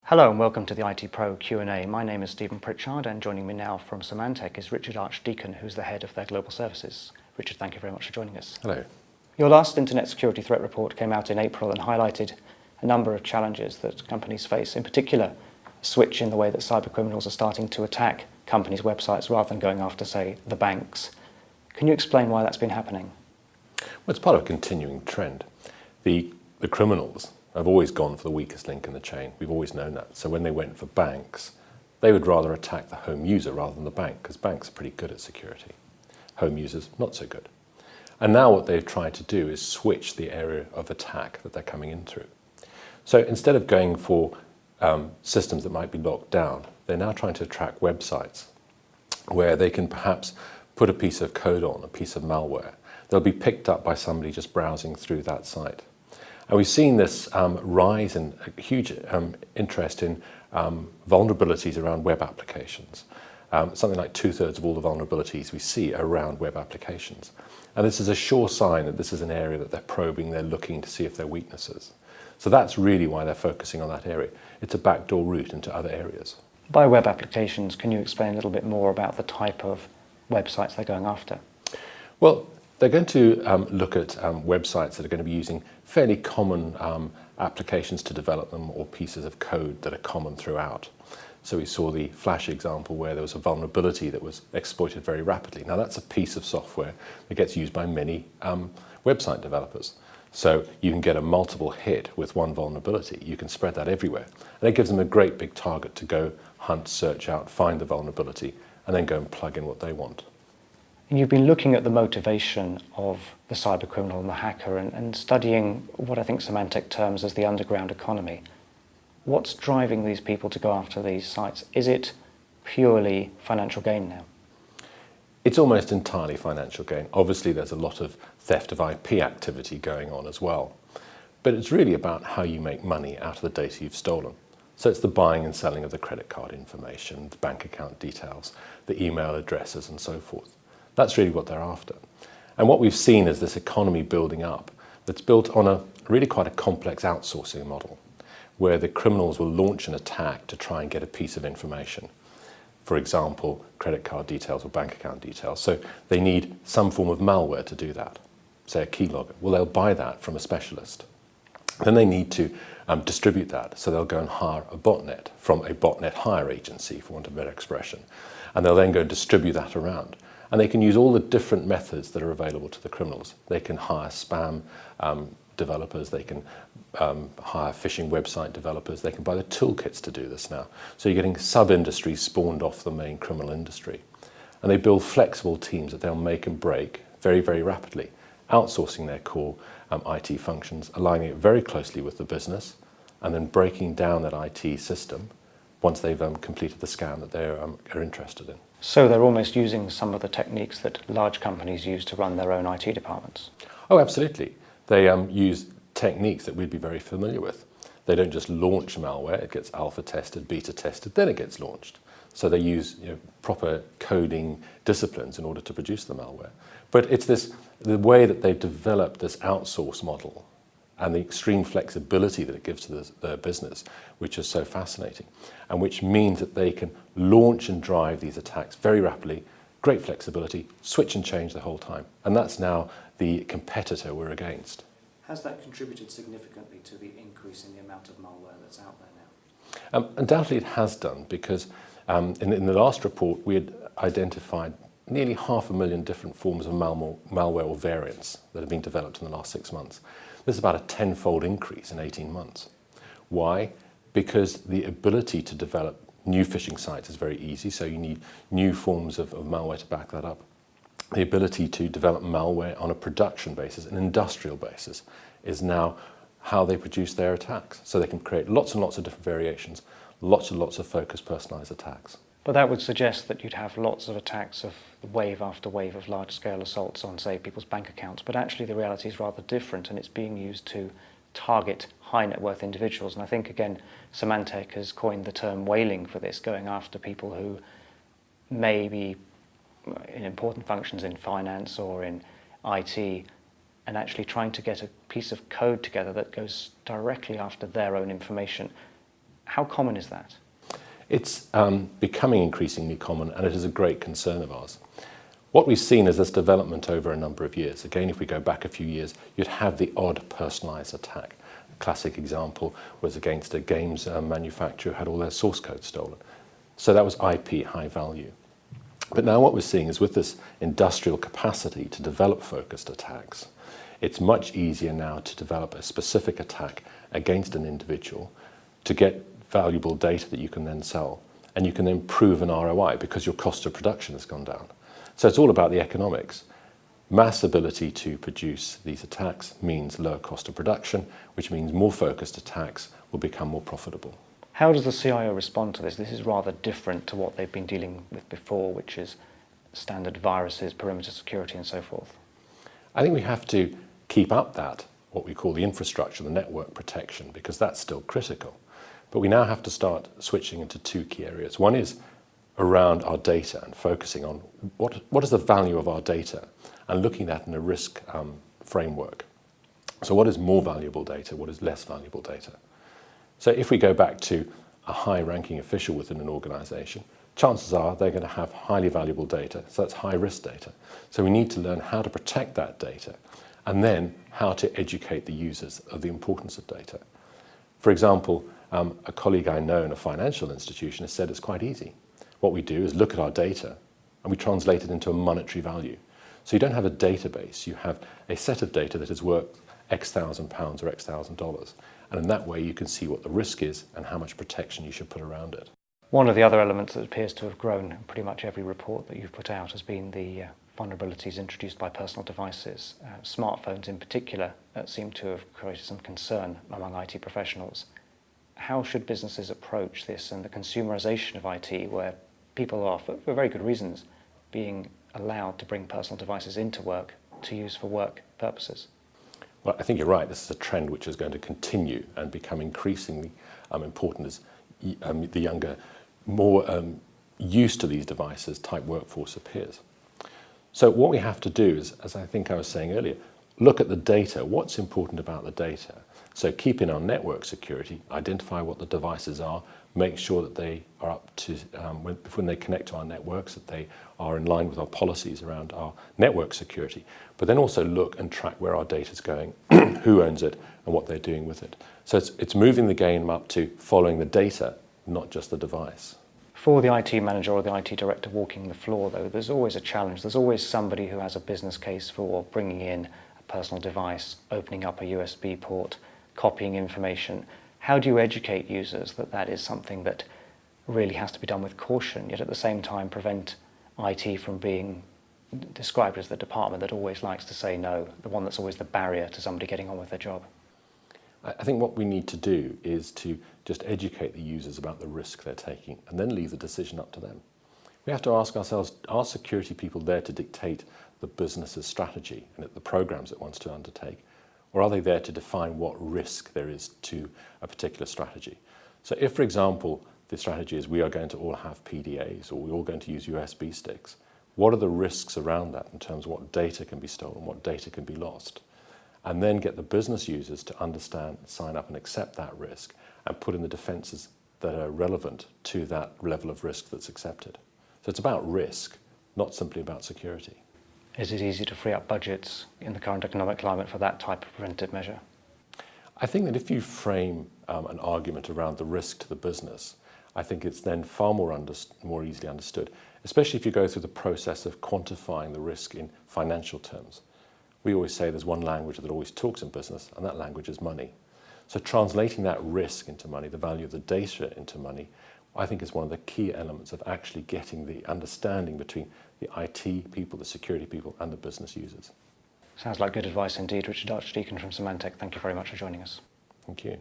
Hello and welcome to the IT Pro Q&A. My name is Stephen Pritchard and joining me now from Symantec is Richard Archdeacon, who's the head of their global services. Richard, thank you very much for joining us. Hello. Your last Internet Security Threat Report came out in April and highlighted a number of challenges that companies face, in particular a switch in the way that cybercriminals are starting to attack companies' websites rather than going after, say, the banks. Can you explain why that's been happening? Well, it's part of a continuing trend. The criminals have always gone for the weakest link in the chain. We've always known that. So when they went for banks, they would rather attack the home user rather than the bank, because banks are pretty good at security. Home users, not so good. And now what they've tried to do is switch the area of attack that they're coming in through. So instead of going for systems that might be locked down, they're now trying to track websites where they can perhaps put a piece of code on, a piece of malware. They'll be picked up by somebody just browsing through that site. And we've seen this rise in a huge interest in vulnerabilities around web applications. Something like 2/3 of all the vulnerabilities we see are around web applications. And this is a sure sign that this is an area that they're probing, they're looking to see if there are weaknesses. So that's really why they're focusing on that area. It's a backdoor route into other areas. By web applications, can you explain a little bit more about the type of websites they're going after? Well, they're going to look at websites that are going to be using fairly common applications to develop them, or pieces of code that are common throughout. So we saw the Flash example where there was a vulnerability that was exploited very rapidly. Now that's a piece of software that gets used by many website developers. So you can get a multiple hit with one vulnerability. You can spread that everywhere. And it gives them a great big target to go hunt, search out, find the vulnerability, and then go and plug in what they want. You've been looking at the motivation of the cybercriminal and the hacker and studying what I think Symantec terms as the underground economy. What's driving these people to go after these sites? Is it purely financial gain now? It's almost entirely financial gain. Obviously, there's a lot of theft of IP activity going on as well. But it's really about how you make money out of the data you've stolen. So it's the buying and selling of the credit card information, the bank account details, the email addresses, and so forth. That's really what they're after. And what we've seen is this economy building up that's built on a really quite a complex outsourcing model, where the criminals will launch an attack to try and get a piece of information. For example, credit card details or bank account details. So they need some form of malware to do that, say a keylogger. Well, they'll buy that from a specialist. Then they need to distribute that. So they'll go and hire a botnet from a botnet hire agency, for want of a better expression. And they'll then go and distribute that around. And they can use all the different methods that are available to the criminals. They can hire spam developers, they can hire phishing website developers, they can buy the toolkits to do this now. So you're getting sub-industries spawned off the main criminal industry. And they build flexible teams that they'll make and break very, very rapidly, outsourcing their core IT functions, aligning it very closely with the business, and then breaking down that IT system once they've completed the scan that they are interested in. So they're almost using some of the techniques that large companies use to run their own IT departments? Oh, absolutely. They use techniques that we'd be very familiar with. They don't just launch malware, it gets alpha tested, beta tested, then it gets launched. So they use proper coding disciplines in order to produce the malware. But it's the way that they've developed this outsource model and the extreme flexibility that it gives to their business, which is so fascinating, and which means that they can launch and drive these attacks very rapidly, great flexibility, switch and change the whole time. And that's now the competitor we're against. Has that contributed significantly to the increase in the amount of malware that's out there now? Undoubtedly it has done, because in the last report we had identified nearly 500,000 different forms of malware or variants that have been developed in the last 6 months. This is about a 10-fold increase in 18 months. Why? Because the ability to develop new phishing sites is very easy, so you need new forms of malware to back that up. The ability to develop malware on a production basis, an industrial basis, is now how they produce their attacks. So they can create lots and lots of different variations, lots and lots of focused, personalized attacks. But that would suggest that you'd have lots of attacks of wave after wave of large-scale assaults on, say, people's bank accounts. But actually the reality is rather different, and it's being used to target high-net-worth individuals. And I think, again, Symantec has coined the term whaling for this, going after people who may be in important functions in finance or in IT, and actually trying to get a piece of code together that goes directly after their own information. How common is that? It's becoming increasingly common, and it is a great concern of ours. What we've seen is this development over a number of years. Again, if we go back a few years, you'd have the odd personalised attack. A classic example was against a games manufacturer who had all their source code stolen. So that was IP, high value. But now what we're seeing is with this industrial capacity to develop focused attacks, it's much easier now to develop a specific attack against an individual to get valuable data that you can then sell. And you can then prove an ROI because your cost of production has gone down. So it's all about the economics. Mass ability to produce these attacks means lower cost of production, which means more focused attacks will become more profitable. How does the CIO respond to this? This is rather different to what they've been dealing with before, which is standard viruses, perimeter security and so forth. I think we have to keep up that, what we call the infrastructure, the network protection, because that's still critical. But we now have to start switching into two key areas. One is around our data and focusing on what is the value of our data and looking at that in a risk framework. So what is more valuable data? What is less valuable data? So if we go back to a high-ranking official within an organization, chances are they're going to have highly valuable data, so that's high-risk data. So we need to learn how to protect that data and then how to educate the users of the importance of data. For example, a colleague I know in a financial institution has said it's quite easy. What we do is look at our data and we translate it into a monetary value. So you don't have a database, you have a set of data that is worth X thousand pounds or X thousand dollars. And in that way you can see what the risk is and how much protection you should put around it. One of the other elements that appears to have grown in pretty much every report that you've put out has been the vulnerabilities introduced by personal devices. Smartphones in particular seem to have created some concern among IT professionals. How should businesses approach this and the consumerization of IT, where people are, for very good reasons, being allowed to bring personal devices into work to use for work purposes? Well, I think you're right. This is a trend which is going to continue and become increasingly important as the younger, more used to these devices type workforce appears. So what we have to do is, as I think I was saying earlier, look at the data. What's important about the data? So keep in our network security, identify what the devices are, make sure that they are up to, when they connect to our networks, that they are in line with our policies around our network security. But then also look and track where our data is going, who owns it, and what they're doing with it. So it's moving the game up to following the data, not just the device. For the IT manager or the IT director walking the floor, though, there's always a challenge. There's always somebody who has a business case for bringing in a personal device, opening up a USB port, copying information. How do you educate users that that is something that really has to be done with caution, yet at the same time prevent IT from being described as the department that always likes to say no, the one that's always the barrier to somebody getting on with their job? I think what we need to do is to just educate the users about the risk they're taking and then leave the decision up to them. We have to ask ourselves, are security people there to dictate the business's strategy and the programs it wants to undertake? Or are they there to define what risk there is to a particular strategy? So if, for example, the strategy is we are going to all have PDAs or we're all going to use USB sticks, what are the risks around that in terms of what data can be stolen, what data can be lost? And then get the business users to understand, sign up and accept that risk and put in the defences that are relevant to that level of risk that's accepted. So it's about risk, not simply about security. Is it easy to free up budgets in the current economic climate for that type of preventive measure? I think that if you frame an argument around the risk to the business, I think it's then far more easily understood, especially if you go through the process of quantifying the risk in financial terms. We always say there's one language that always talks in business, and that language is money. So translating that risk into money, the value of the data into money, I think is one of the key elements of actually getting the understanding between the IT people, the security people, and the business users. Sounds like good advice indeed. Richard Archdeacon from Symantec, thank you very much for joining us. Thank you.